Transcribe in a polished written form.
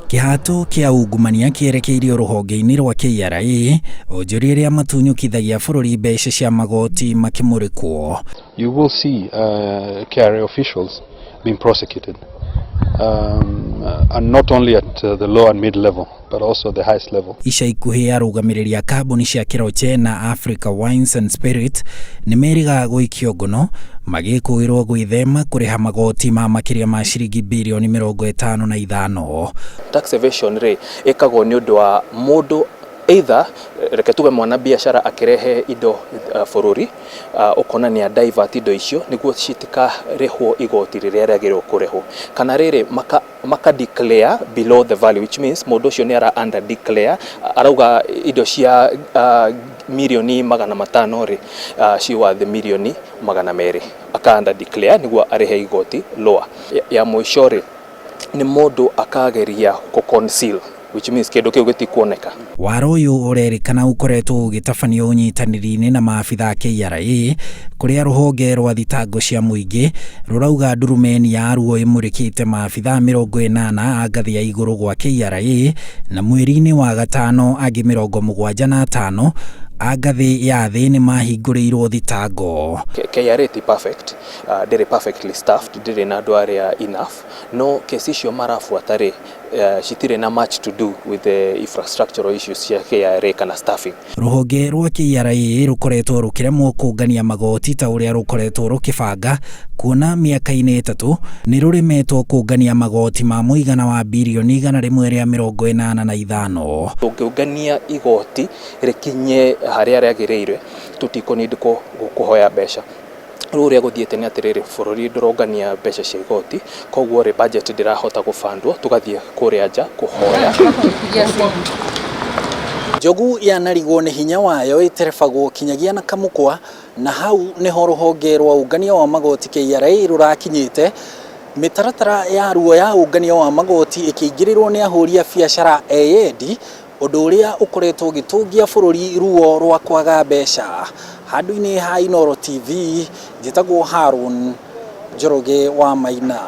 Kihato kia ungumania kierekeirio ruhonge-ini rwa KRA onjoria ria matunyukithagia bururi mbeca cia magoti makimurikwo. You will see KRA officials being prosecuted, and not only at the low and mid level but also the highest level. Ica ikuhi arũgamĩrĩria kambuni cia Kiroche na Africa Wines and Spirit nimeriga guikio ngono magikuirwo Gwithema kuriha magoti ma makiria ma ciringi bilioni 55. Tax evasion rate ekagwo ni undu wa mundu either reke tuge mwana biashara akirehe indo bururi ukona ni divert indo icio niguo citika rehwo igoti riria riagirwo kurehwo kana riri maka declare below the value, which means mundu ucio ni ara under declare arauga indo cia milioni 500 ri ciwa the milioni 200 aka under declare niguo arehe igoti lower ya mwisho ri ni mundu akageria ku conceal, which means kindu kiu gitikuoneka. Waro uyu urerikana ukoretwo ugitabanio unyitaniri-ini na maabithaa KRA kuria ruhonge rwa thitango cia muingi rurauga ndurumeni ya ruo imurikite maabithaa 80 a ngathi ya iguru gwa KRA na mweri-ini wa gatano angi 75 a ngathi ya thi ni mahingũrĩirwo thitango. KRA ti perfect, they're perfectly staffed, they're na andu aria enough, no kesi icio marafuata ri citire na much to do with the infrastructural issues cia KRA kana staffing. Ruhonge rwa KRA rukoretwo rukiremwo kungania magoti ta uria rukoretwo rukibanga kuona miaka-ini 3 ni rurimetwo kungania magoti ma muigana wa bilioni 185. Tungĩungania igoti rikinye haria riagiriire tutikonid kuhoya mbeca. Ruria guthiete ni atiriri bururi ndurongania mbeca cia igoti koguo ri budget ndirahota gufandwo tugathie kuria nja kuhoya. Njogu yanarigwo ni hinya wayo iterebagwo kinyagia na kamukwa na hau niho ruhonge rwa ungania wa magoti KRA rurakinyite. Mitaratara ya ruo ya ungania wa magoti ikiingirirwo ni ahuri a biashara edi undu uria ukoretwo gitungia bururi ruo rwa kwaga mbeca. Handu-ini ha Inoro TV njitagwo Harun Njoroge wa Maina.